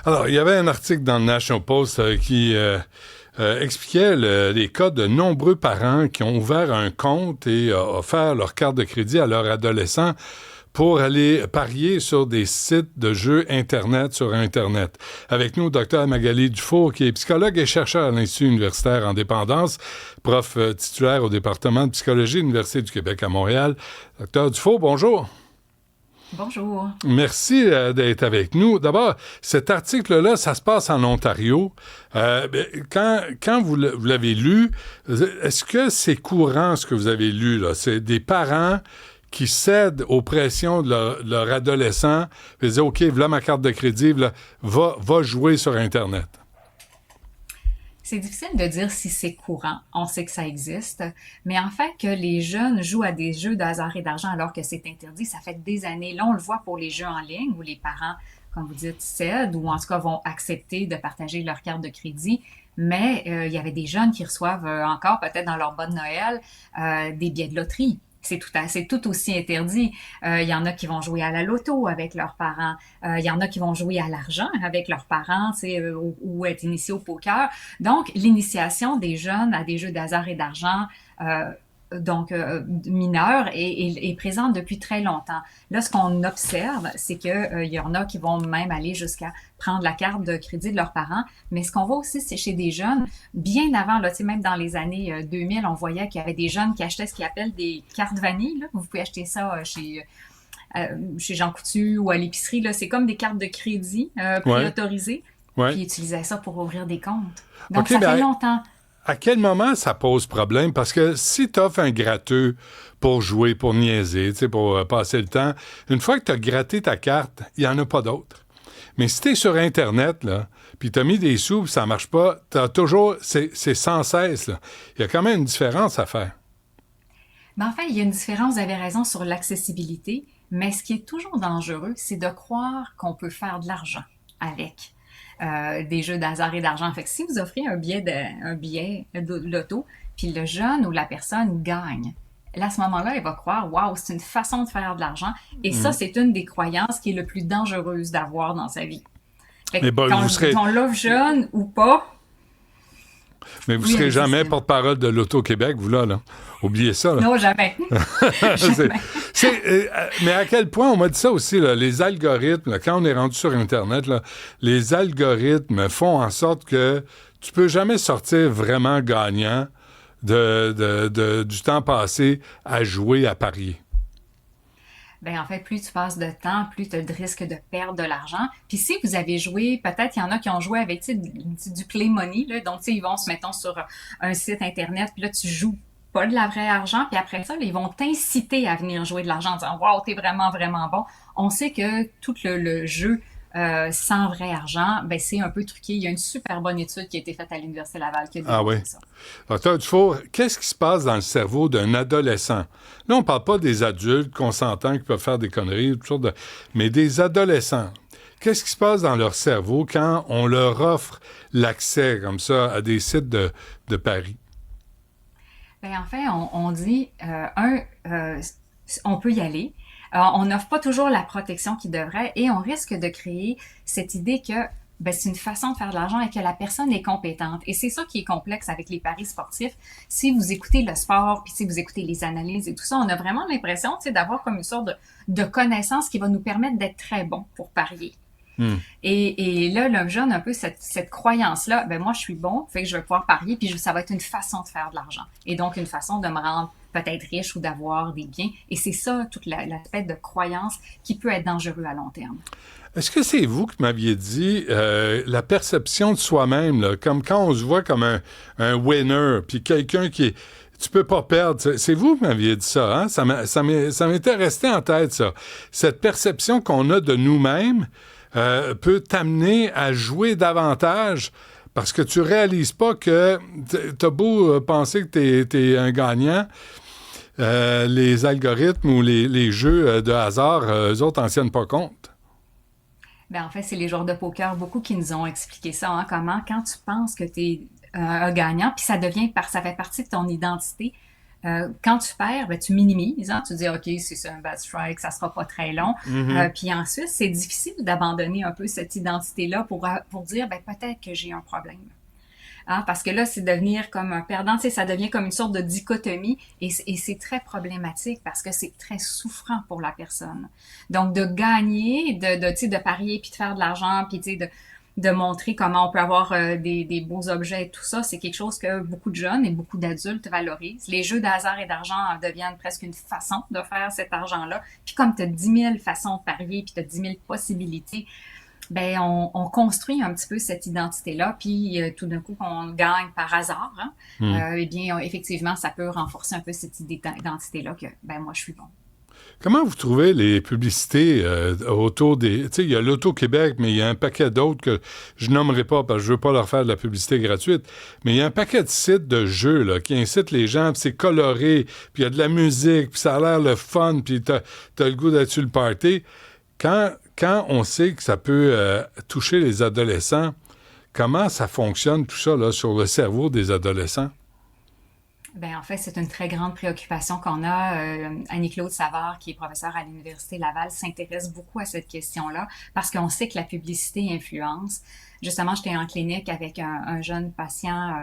Alors, il y avait un article dans le National Post qui expliquait les cas de nombreux parents qui ont ouvert un compte et offert leur carte de crédit à leurs adolescents pour aller parier sur des sites de jeux Internet sur Internet. Avec nous, Dr Magali Dufour, qui est psychologue et chercheur à l'Institut universitaire en dépendance, prof titulaire au département de psychologie de l'Université du Québec à Montréal. Dr Dufour, bonjour. Bonjour. Merci d'être avec nous. D'abord, cet article-là, ça se passe en Ontario. Quand vous l'avez lu, est-ce que c'est courant ce que vous avez lu, là? C'est des parents qui cèdent aux pressions de leur adolescent et disent « OK, voilà ma carte de crédit, voilà, va jouer sur Internet ». C'est difficile de dire si c'est courant. On sait que ça existe. Mais en fait, que les jeunes jouent à des jeux de hasard et d'argent alors que c'est interdit, ça fait des années. Là, on le voit pour les jeux en ligne où les parents, comme vous dites, cèdent ou en tout cas vont accepter de partager leur carte de crédit. Mais il y avait des jeunes qui reçoivent encore, peut-être dans leur bonne Noël, des billets de loterie. C'est tout aussi interdit. Il y en a qui vont jouer à la loto avec leurs parents. Il y en a qui vont jouer à l'argent avec leurs parents, ou être initiés au poker. Donc, l'initiation des jeunes à des jeux d'hasard et d'argent, mineurs, est présente depuis très longtemps. Là, ce qu'on observe, c'est que il y en a qui vont même aller jusqu'à prendre la carte de crédit de leurs parents. Mais ce qu'on voit aussi, c'est chez des jeunes, bien avant, là, même dans les années 2000, on voyait qu'il y avait des jeunes qui achetaient ce qu'ils appellent des cartes vanille. Là. Vous pouvez acheter ça chez Jean Coutu ou à l'épicerie. Là. C'est comme des cartes de crédit préautorisées. Ouais. Puis ils utilisaient ça pour ouvrir des comptes. Donc, OK, ça fait longtemps. À quel moment ça pose problème? Parce que si tu offres un gratteux pour jouer, pour niaiser, pour passer le temps, une fois que tu as gratté ta carte, il n'y en a pas d'autre. Mais si tu es sur Internet, là, puis tu as mis des sous, puis ça marche pas, t'as toujours, c'est sans cesse. Là. Il y a quand même une différence à faire. Mais en fait, il y a une différence, vous avez raison, sur l'accessibilité, mais ce qui est toujours dangereux, c'est de croire qu'on peut faire de l'argent avec des jeux d'hasard et d'argent. Fait que si vous offrez un billet de loto, puis le jeune ou la personne gagne, là, à ce moment-là, il va croire, waouh, c'est une façon de faire de l'argent. Et ça, c'est une des croyances qui est le plus dangereuse d'avoir dans sa vie. Fait que Mais bon, qu'on l'offre jeune ou pas. Mais vous ne serez jamais porte-parole de l'Auto-Québec, vous là. Oubliez ça. Là. Non, jamais. Jamais. Mais à quel point, on m'a dit ça aussi, là, les algorithmes, là, quand on est rendu sur Internet, là, les algorithmes font en sorte que tu peux jamais sortir vraiment gagnant du temps passé à jouer, à parier. Ben en fait, plus tu passes de temps, plus tu as de risque de perdre de l'argent. Puis si vous avez joué, peut-être il y en a qui ont joué avec du play money, là, donc ils vont se mettre sur un site internet, puis là tu joues pas de la vraie argent, puis après ça, là, ils vont t'inciter à venir jouer de l'argent en disant wow, t'es vraiment vraiment bon. On sait que tout le jeu sans vrai argent, ben c'est un peu truqué. Il y a une super bonne étude qui a été faite à l'Université Laval qui a démontré ça. Docteur Dufour, qu'est-ce qui se passe dans le cerveau d'un adolescent? Là, on ne parle pas des adultes consentants qui peuvent faire des conneries, toutes sortes mais des adolescents. Qu'est-ce qui se passe dans leur cerveau quand on leur offre l'accès comme ça à des sites de paris? Ben en fait, on dit, on peut y aller. On n'offre pas toujours la protection qu'il devrait et on risque de créer cette idée que ben, c'est une façon de faire de l'argent et que la personne est compétente. Et c'est ça qui est complexe avec les paris sportifs. Si vous écoutez le sport, puis si vous écoutez les analyses et tout ça, on a vraiment l'impression d'avoir comme une sorte de connaissance qui va nous permettre d'être très bon pour parier. Et là, le jeune, un peu cette croyance-là, ben moi, je suis bon, fait que je vais pouvoir parier, puis ça va être une façon de faire de l'argent. Et donc, une façon de me rendre peut-être riche ou d'avoir des biens. Et c'est ça, tout l'aspect de croyance qui peut être dangereux à long terme. Est-ce que c'est vous qui m'aviez dit la perception de soi-même, là, comme quand on se voit comme un winner, puis quelqu'un qui est... Tu peux pas perdre. C'est vous qui m'aviez dit ça, hein? Ça m'était resté en tête, ça. Cette perception qu'on a de nous-mêmes peut t'amener à jouer davantage parce que tu réalises pas que t'as beau penser que t'es un gagnant, les algorithmes ou les jeux de hasard, eux autres, n'en tiennent pas compte. Ben en fait, c'est les joueurs de poker, beaucoup qui nous ont expliqué ça, hein, comment quand tu penses que tu es un gagnant, puis ça fait partie de ton identité, Quand tu perds, ben, tu minimises, hein, tu dis, OK, c'est un bad strike, ça sera pas très long. Puis ensuite, c'est difficile d'abandonner un peu cette identité-là pour dire, ben, peut-être que j'ai un problème. Hein, parce que là, c'est devenir comme un perdant, tu sais, ça devient comme une sorte de dichotomie et c'est très problématique parce que c'est très souffrant pour la personne. Donc, de gagner, tu sais, de parier puis de faire de l'argent puis, tu sais, de montrer comment on peut avoir des beaux objets et tout ça, c'est quelque chose que beaucoup de jeunes et beaucoup d'adultes valorisent. Les jeux de hasard et d'argent deviennent presque une façon de faire cet argent-là. Puis comme tu as 10 000 façons de parier puis tu as 10 000 possibilités, ben on construit un petit peu cette identité-là, puis tout d'un coup, on gagne par hasard, hein, eh bien, effectivement, ça peut renforcer un peu cette identité-là que, ben moi, je suis bon. Comment vous trouvez les publicités autour des... Tu sais, il y a l'Auto-Québec, mais il y a un paquet d'autres que je nommerai pas parce que je veux pas leur faire de la publicité gratuite. Mais il y a un paquet de sites de jeux là, qui incitent les gens, puis c'est coloré, puis il y a de la musique, puis ça a l'air le fun, puis t'as le goût d'être sur le party. Quand on sait que ça peut toucher les adolescents, comment ça fonctionne tout ça là, sur le cerveau des adolescents? Ben, en fait, c'est une très grande préoccupation qu'on a. Annie-Claude Savard, qui est professeure à l'Université Laval, s'intéresse beaucoup à cette question-là parce qu'on sait que la publicité influence. Justement, j'étais en clinique avec un jeune patient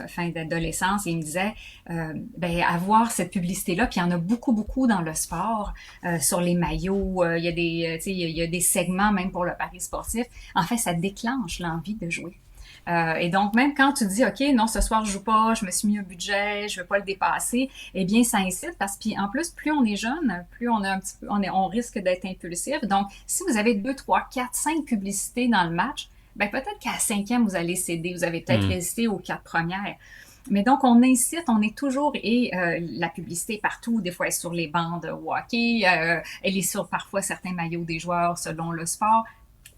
fin d'adolescence et il me disait, ben, avoir cette publicité-là, puis il y en a beaucoup, beaucoup dans le sport, sur les maillots, il y a tu sais, il y a des segments même pour le pari sportif. En fait, ça déclenche l'envie de jouer. Et donc, même quand tu dis, OK, non, ce soir, je joue pas, je me suis mis un budget, je veux pas le dépasser, eh bien, ça incite parce que, en plus, plus on est jeune, plus on a un petit peu, on risque d'être impulsif. Donc, si vous avez 2, 3, 4, 5 publicités dans le match, ben, peut-être qu'à la cinquième, vous allez céder, vous avez peut-être résisté aux 4 premières. Mais donc, on incite, on est toujours, et la publicité partout, des fois elle est sur les bandes au hockey, elle est sur parfois certains maillots des joueurs selon le sport,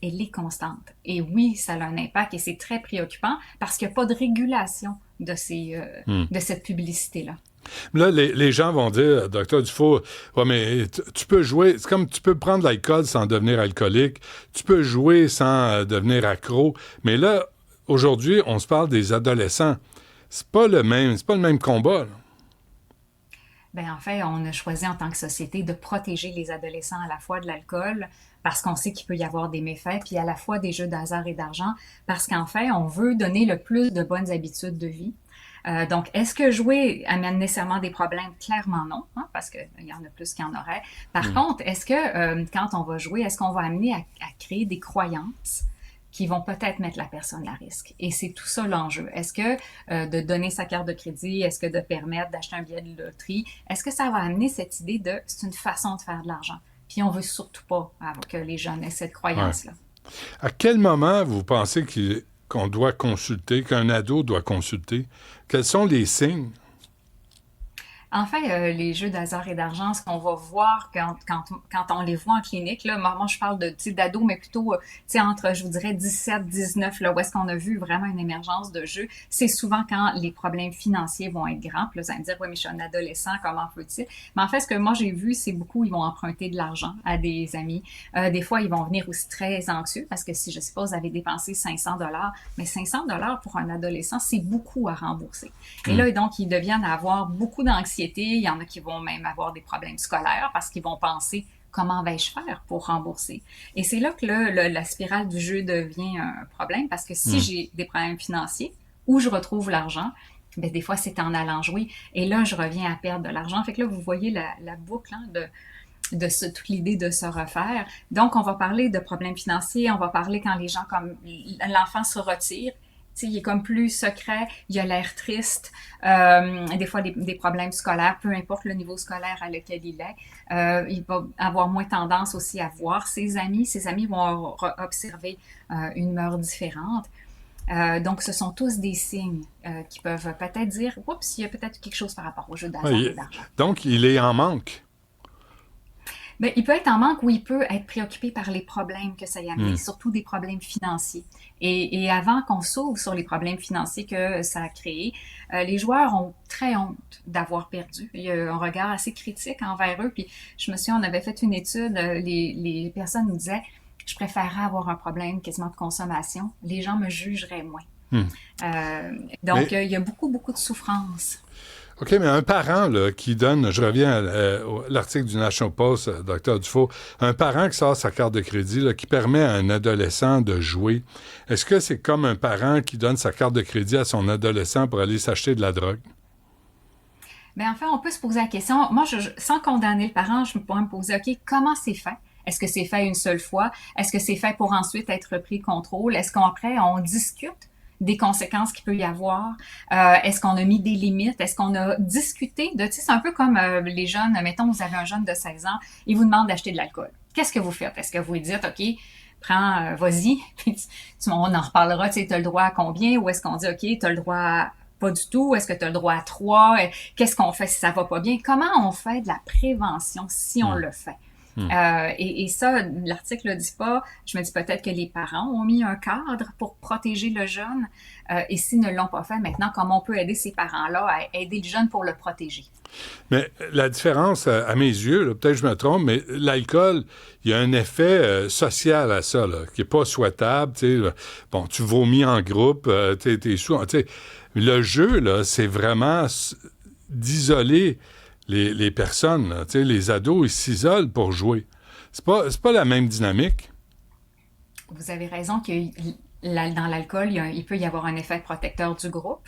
elle est constante. Et oui, ça a un impact et c'est très préoccupant parce qu'il n'y a pas de régulation de cette publicité-là. Là, les gens vont dire, docteur Dufault, ouais, mais tu peux jouer, c'est comme tu peux prendre l'alcool sans devenir alcoolique, tu peux jouer sans devenir accro, mais là, aujourd'hui, on se parle des adolescents. C'est pas le même combat, là. Ben, en fait, on a choisi en tant que société de protéger les adolescents à la fois de l'alcool, parce qu'on sait qu'il peut y avoir des méfaits, puis à la fois des jeux de hasard et d'argent, parce qu'en fait, on veut donner le plus de bonnes habitudes de vie. Donc, est-ce que jouer amène nécessairement des problèmes? Clairement non, hein, parce qu'il y en a plus qu'il y en aurait. Par contre, est-ce que quand on va jouer, est-ce qu'on va amener à créer des croyances qui vont peut-être mettre la personne à risque? Et c'est tout ça l'enjeu. Est-ce que de donner sa carte de crédit, est-ce que de permettre d'acheter un billet de loterie, est-ce que ça va amener cette idée de c'est une façon de faire de l'argent? Puis on veut surtout pas que les jeunes aient cette croyance-là. Ouais. À quel moment vous pensez qu'on doit consulter, qu'un ado doit consulter? Quels sont les signes? En fait, les jeux d'hasard et d'argent, ce qu'on va voir quand on les voit en clinique, là, moi je parle d'ados, mais plutôt entre, je vous dirais, 17, 19, là, où est-ce qu'on a vu vraiment une émergence de jeux, c'est souvent quand les problèmes financiers vont être grands. Puis là, vous allez me dire, oui, mais je suis un adolescent, comment peut-il? Mais en fait, ce que moi j'ai vu, c'est beaucoup, ils vont emprunter de l'argent à des amis. Des fois, ils vont venir aussi très anxieux, parce que si, je sais pas, vous avez dépensé 500 $, mais 500 $ pour un adolescent, c'est beaucoup à rembourser. Et là, donc, ils deviennent avoir beaucoup d'anxiété. Il y en a qui vont même avoir des problèmes scolaires parce qu'ils vont penser comment vais-je faire pour rembourser. Et c'est là que la spirale du jeu devient un problème parce que si j'ai des problèmes financiers où je retrouve l'argent, ben des fois c'est en allant jouer et là je reviens à perdre de l'argent. Fait que là vous voyez la boucle hein, de toute l'idée de se refaire. Donc, on va parler de problèmes financiers, on va parler quand les gens, comme l'enfant se retire, t'sais, il est comme plus secret, il a l'air triste, des fois des problèmes scolaires, peu importe le niveau scolaire à lequel il est. Il va avoir moins tendance aussi à voir ses amis vont observer une humeur différente. Donc, ce sont tous des signes qui peuvent peut-être dire, oups, il y a peut-être quelque chose par rapport au jeu d'hasard et d'argent. Donc, il est en manque. Ben, il peut être en manque ou il peut être préoccupé par les problèmes que ça y a amené, surtout des problèmes financiers. Et avant qu'on s'ouvre sur les problèmes financiers que ça a créés, les joueurs ont très honte d'avoir perdu. Il y a un regard assez critique envers eux. Puis je me souviens, on avait fait une étude, les personnes nous disaient, je préférerais avoir un problème quasiment de consommation. Les gens me jugeraient moins. Donc, il y a beaucoup, beaucoup de souffrance. OK, mais un parent là, qui donne, je reviens à l'article du National Post, Dr. Dufault, un parent qui sort sa carte de crédit, là, qui permet à un adolescent de jouer, est-ce que c'est comme un parent qui donne sa carte de crédit à son adolescent pour aller s'acheter de la drogue? Mais enfin, on peut se poser la question, moi, sans condamner le parent, je pourrais me poser, OK, comment c'est fait? Est-ce que c'est fait une seule fois? Est-ce que c'est fait pour ensuite être pris contrôle? Est-ce qu'après, on discute des conséquences qu'il peut y avoir? Est-ce qu'on a mis des limites? Est-ce qu'on a discuté de, tu sais, c'est un peu comme les jeunes, mettons, vous avez un jeune de 16 ans, il vous demande d'acheter de l'alcool. Qu'est-ce que vous faites? Est-ce que vous lui dites, OK, prends, vas-y, puis on en reparlera, tu sais, t'as le droit à combien? Ou est-ce qu'on dit, OK, t'as le droit à pas du tout? Est-ce que tu as le droit à 3? Qu'est-ce qu'on fait si ça va pas bien? Comment on fait de la prévention si on le fait? Et ça, l'article ne dit pas. Je me dis peut-être que les parents ont mis un cadre pour protéger le jeune. Et s'ils ne l'ont pas fait, maintenant, comment on peut aider ces parents-là à aider le jeune pour le protéger? Mais la différence, à mes yeux, là, peut-être que je me trompe, mais l'alcool, il y a un effet social à ça, là, qui n'est pas souhaitable. Là. Bon, tu vomis en groupe, t'es sous. Le jeu, là, c'est vraiment d'isoler les personnes. Là, les ados, ils s'isolent pour jouer. C'est pas la même dynamique. Vous avez raison que dans l'alcool, il peut y avoir un effet protecteur du groupe.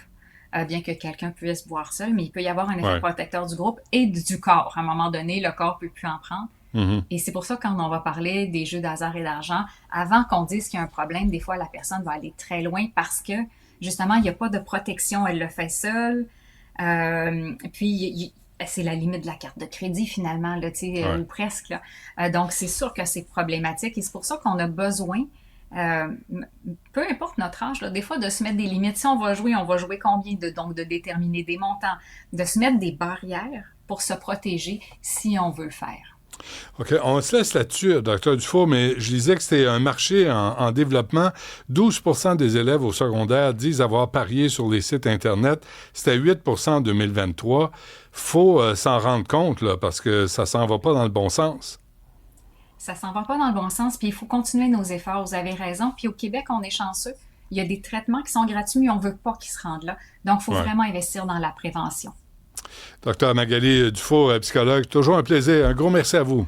Bien que quelqu'un puisse boire seul, mais il peut y avoir un effet protecteur du groupe et du corps. À un moment donné, le corps peut plus en prendre. Mm-hmm. Et c'est pour ça, quand on va parler des jeux d'hasard et d'argent, avant qu'on dise qu'il y a un problème, des fois, la personne va aller très loin parce que, justement, il n'y a pas de protection. Elle le fait seule. Puis, c'est la limite de la carte de crédit, finalement, là, ou presque. Là. Donc, c'est sûr que c'est problématique. Et c'est pour ça qu'on a besoin, peu importe notre âge, là, des fois, de se mettre des limites. Si on va jouer combien? Donc, de déterminer des montants, de se mettre des barrières pour se protéger si on veut le faire. OK. On se laisse là-dessus, Dr. Dufault, mais je disais que c'était un marché en développement. 12% des élèves au secondaire disent avoir parié sur les sites Internet. C'était 8% en 2023. Faut s'en rendre compte, là, parce que ça s'en va pas dans le bon sens. Ça s'en va pas dans le bon sens, puis il faut continuer nos efforts. Vous avez raison. Puis au Québec, on est chanceux. Il y a des traitements qui sont gratuits, mais on veut pas qu'ils se rendent là. Donc, il faut vraiment investir dans la prévention. Dr. Magali Dufault, psychologue, toujours un plaisir. Un gros merci à vous.